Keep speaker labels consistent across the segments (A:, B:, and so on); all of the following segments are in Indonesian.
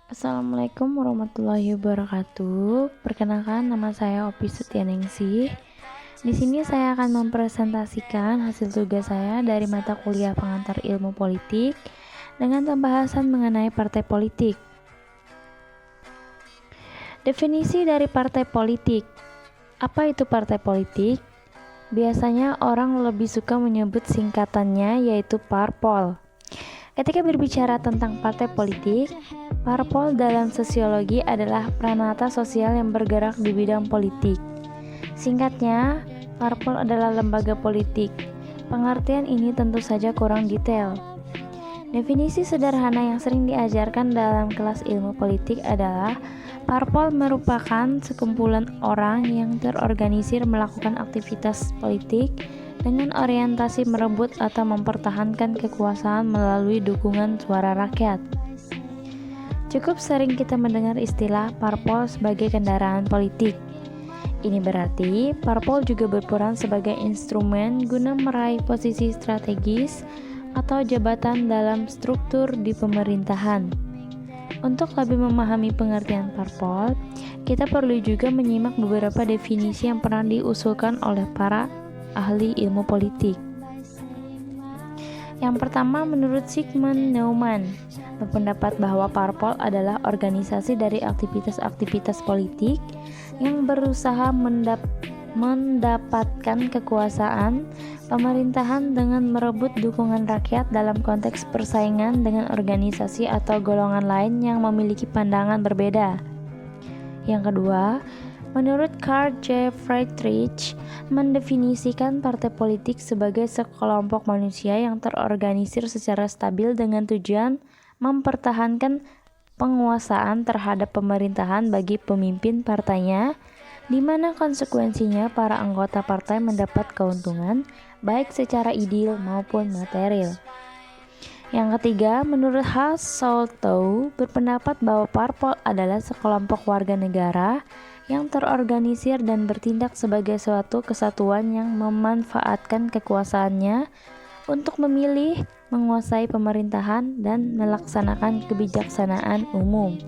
A: Assalamualaikum warahmatullahi wabarakatuh. Perkenalkan, nama saya Opi Setianingsih. Di sini saya akan mempresentasikan hasil tugas saya dari mata kuliah pengantar ilmu politik dengan pembahasan mengenai partai politik. Definisi dari partai politik. Apa itu partai politik? Biasanya orang lebih suka menyebut singkatannya yaitu parpol. Ketika berbicara tentang partai politik, parpol dalam sosiologi adalah pranata sosial yang bergerak di bidang politik. Singkatnya, parpol adalah lembaga politik. Pengertian ini tentu saja kurang detail. Definisi sederhana yang sering diajarkan dalam kelas ilmu politik adalah parpol merupakan sekumpulan orang yang terorganisir melakukan aktivitas politik dengan orientasi merebut atau mempertahankan kekuasaan melalui dukungan suara rakyat. Cukup sering kita mendengar istilah parpol sebagai kendaraan politik. Ini berarti parpol juga berperan sebagai instrumen guna meraih posisi strategis atau jabatan dalam struktur di pemerintahan. Untuk lebih memahami pengertian parpol, kita perlu juga menyimak beberapa definisi yang pernah diusulkan oleh para ahli ilmu politik. Yang pertama, menurut Zygmunt Naumann, berpendapat bahwa parpol adalah organisasi dari aktivitas-aktivitas politik yang berusaha mendapatkan kekuasaan pemerintahan dengan merebut dukungan rakyat dalam konteks persaingan dengan organisasi atau golongan lain yang memiliki pandangan berbeda. Yang kedua, menurut Karl J. Friedrich, mendefinisikan partai politik sebagai sekelompok manusia yang terorganisir secara stabil dengan tujuan mempertahankan penguasaan terhadap pemerintahan bagi pemimpin partainya, di mana konsekuensinya para anggota partai mendapat keuntungan baik secara ideal maupun material. Yang ketiga, menurut Hans Soltau, berpendapat bahwa parpol adalah sekelompok warga negara yang terorganisir dan bertindak sebagai suatu kesatuan yang memanfaatkan kekuasaannya untuk memilih, menguasai pemerintahan, dan melaksanakan kebijaksanaan umum.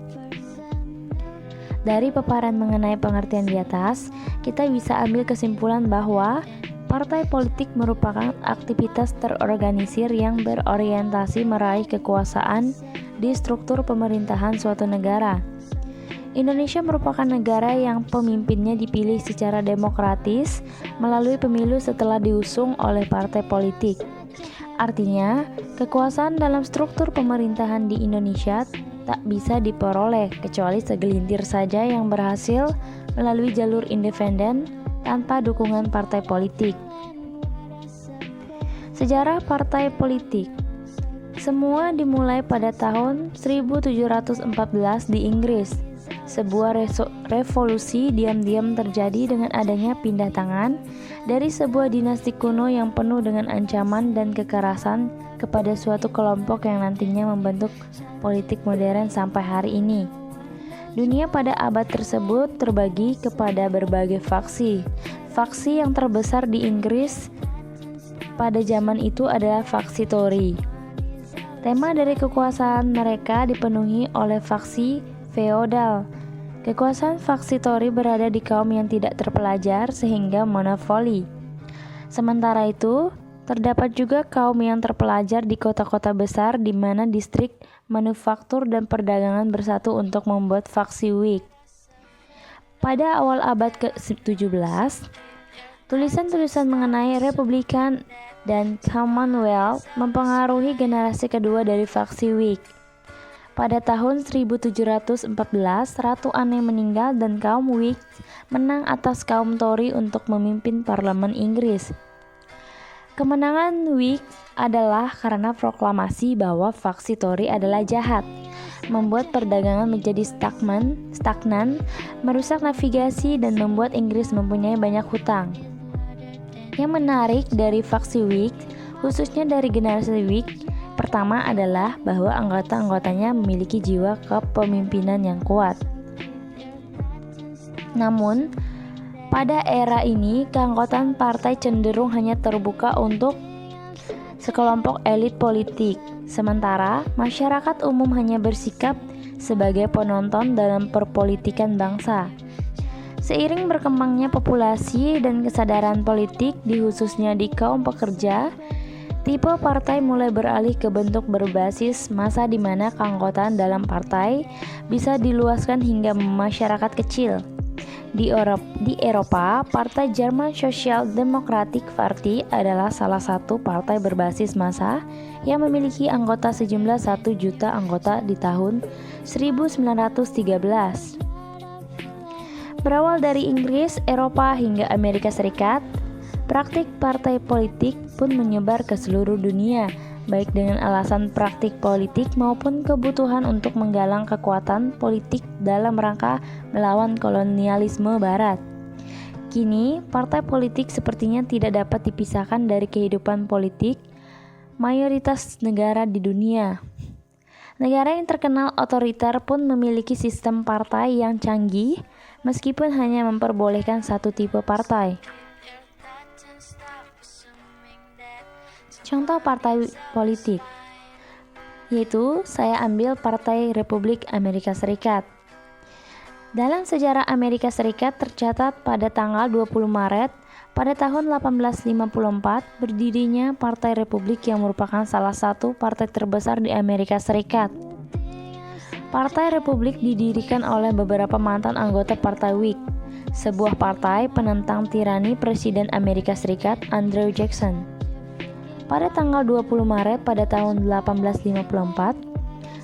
A: Dari paparan mengenai pengertian di atas, kita bisa ambil kesimpulan bahwa partai politik merupakan aktivitas terorganisir yang berorientasi meraih kekuasaan di struktur pemerintahan suatu negara. Indonesia merupakan negara yang pemimpinnya dipilih secara demokratis melalui pemilu setelah diusung oleh partai politik. Artinya, kekuasaan dalam struktur pemerintahan di Indonesia tak bisa diperoleh kecuali segelintir saja yang berhasil melalui jalur independen tanpa dukungan partai politik. Sejarah partai politik. Semua dimulai pada tahun 1714 di Inggris. Sebuah revolusi diam-diam terjadi dengan adanya pindah tangan dari sebuah dinasti kuno yang penuh dengan ancaman dan kekerasan kepada suatu kelompok yang nantinya membentuk politik modern sampai hari ini. Dunia pada abad tersebut terbagi kepada berbagai faksi. Faksi yang terbesar di Inggris pada zaman itu adalah faksi Tory. Tema dari kekuasaan mereka dipenuhi oleh faksi feodal. Kekuasaan faksi Tory berada di kaum yang tidak terpelajar sehingga monopoli. Sementara itu, terdapat juga kaum yang terpelajar di kota-kota besar di mana distrik manufaktur dan perdagangan bersatu untuk membuat faksi Whig. Pada awal abad ke-17, tulisan-tulisan mengenai Republikan dan Commonwealth mempengaruhi generasi kedua dari faksi Whig. Pada tahun 1714, Ratu Anne meninggal dan kaum Whig menang atas kaum Tory untuk memimpin parlemen Inggris. Kemenangan Whig adalah karena proklamasi bahwa faksi Tory adalah jahat, membuat perdagangan menjadi stagnan, merusak navigasi, dan membuat Inggris mempunyai banyak hutang. Yang menarik dari faksi Whig, khususnya dari generasi Whig, pertama adalah bahwa anggota-anggotanya memiliki jiwa kepemimpinan yang kuat. Namun, pada era ini, keanggotaan partai cenderung hanya terbuka untuk sekelompok elit politik, sementara masyarakat umum hanya bersikap sebagai penonton dalam perpolitikan bangsa. Seiring berkembangnya populasi dan kesadaran politik khususnya di kaum pekerja, tipe partai mulai beralih ke bentuk berbasis massa di mana keanggotaan dalam partai bisa diluaskan hingga masyarakat kecil. Di Eropa, Partai Jerman Social Democratic Party adalah salah satu partai berbasis massa yang memiliki anggota sejumlah 1 juta anggota di tahun 1913. Berawal dari Inggris, Eropa hingga Amerika Serikat, praktik partai politik pun menyebar ke seluruh dunia, baik dengan alasan praktik politik maupun kebutuhan untuk menggalang kekuatan politik dalam rangka melawan kolonialisme Barat. Kini, partai politik sepertinya tidak dapat dipisahkan dari kehidupan politik mayoritas negara di dunia. Negara yang terkenal otoriter pun memiliki sistem partai yang canggih, meskipun hanya memperbolehkan satu tipe partai. Contoh partai politik, yaitu saya ambil Partai Republik Amerika Serikat. Dalam sejarah Amerika Serikat tercatat pada tanggal 20 Maret pada tahun 1854 berdirinya Partai Republik yang merupakan salah satu partai terbesar di Amerika Serikat. Partai Republik didirikan oleh beberapa mantan anggota Partai Whig, sebuah partai penentang tirani Presiden Amerika Serikat Andrew Jackson. Pada tanggal 20 Maret pada tahun 1854,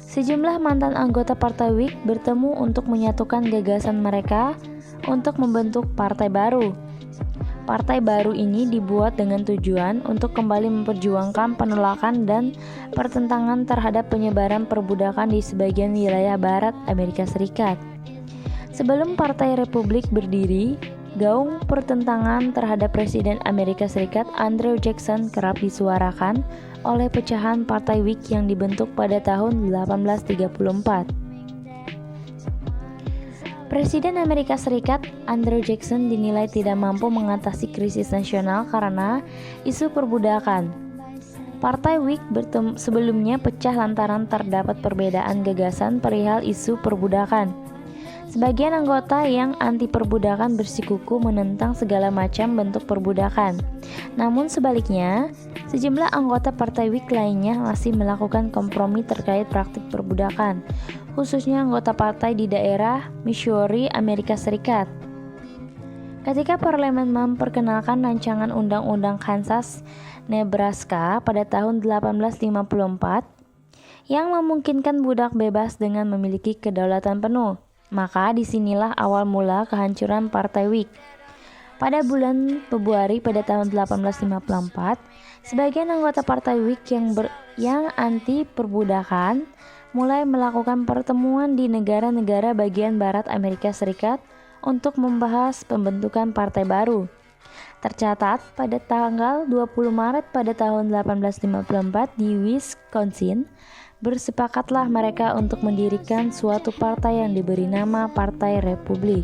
A: sejumlah mantan anggota Partai Whig bertemu untuk menyatukan gagasan mereka untuk membentuk partai baru. Partai baru ini dibuat dengan tujuan untuk kembali memperjuangkan penolakan dan pertentangan terhadap penyebaran perbudakan di sebagian wilayah barat Amerika Serikat. Sebelum Partai Republik berdiri, gaung pertentangan terhadap Presiden Amerika Serikat Andrew Jackson kerap disuarakan oleh pecahan Partai Whig yang dibentuk pada tahun 1834. Presiden Amerika Serikat Andrew Jackson dinilai tidak mampu mengatasi krisis nasional karena isu perbudakan. Partai Whig sebelumnya pecah lantaran terdapat perbedaan gagasan perihal isu perbudakan. Sebagian anggota yang anti perbudakan bersikukuh menentang segala macam bentuk perbudakan. Namun sebaliknya, sejumlah anggota Partai Whig lainnya masih melakukan kompromi terkait praktik perbudakan, khususnya anggota partai di daerah Missouri, Amerika Serikat. Ketika parlemen memperkenalkan rancangan Undang-Undang Kansas, Nebraska pada tahun 1854 yang memungkinkan budak bebas dengan memiliki kedaulatan penuh, maka disinilah awal mula kehancuran Partai Whig. Pada bulan Februari pada tahun 1854, sebagian anggota Partai Whig yang anti perbudakan mulai melakukan pertemuan di negara-negara bagian barat Amerika Serikat untuk membahas pembentukan partai baru. Tercatat pada tanggal 20 Maret pada tahun 1854 di Wisconsin, bersepakatlah mereka untuk mendirikan suatu partai yang diberi nama Partai Republik.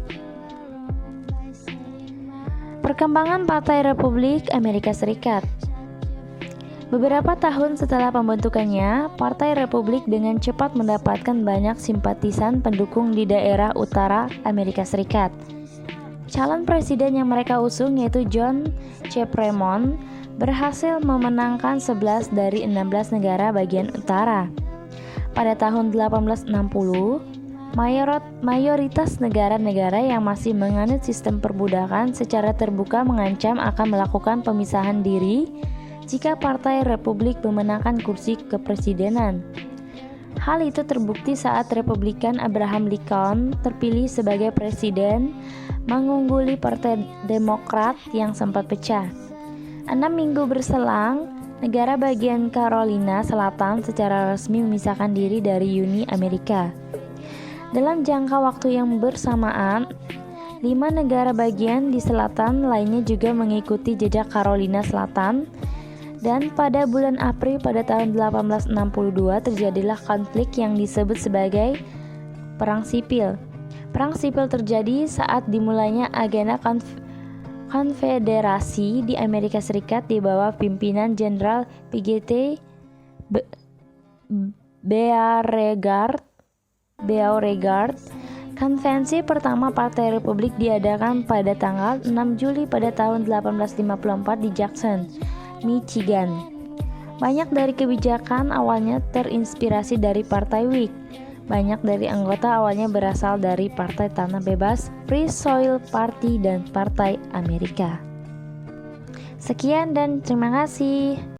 A: Perkembangan Partai Republik Amerika Serikat. Beberapa tahun setelah pembentukannya, Partai Republik dengan cepat mendapatkan banyak simpatisan pendukung di daerah utara Amerika Serikat. Calon presiden yang mereka usung yaitu John C. Fremont berhasil memenangkan 11 dari 16 negara bagian utara. Pada tahun 1860, mayoritas negara-negara yang masih menganut sistem perbudakan secara terbuka mengancam akan melakukan pemisahan diri jika Partai Republik memenangkan kursi kepresidenan. Hal itu terbukti saat Republikan Abraham Lincoln terpilih sebagai presiden, mengungguli Partai Demokrat yang sempat pecah. 6 minggu berselang, negara bagian Carolina Selatan secara resmi memisahkan diri dari Uni Amerika. Dalam jangka waktu yang bersamaan, 5 negara bagian di selatan lainnya juga mengikuti jejak Carolina Selatan, dan pada bulan April pada tahun 1862 terjadilah konflik yang disebut sebagai Perang Sipil. Perang Sipil terjadi saat dimulainya agenda konfederasi di Amerika Serikat di bawah pimpinan Jenderal Beauregard Beauregard. Konvensi pertama Partai Republik diadakan pada tanggal 6 Juli pada tahun 1854 di Jackson, Michigan. Banyak dari kebijakan awalnya terinspirasi dari Partai Whig. Banyak dari anggota awalnya berasal dari Partai Tanah Bebas, Free Soil Party, dan Partai Amerika. Sekian dan terima kasih.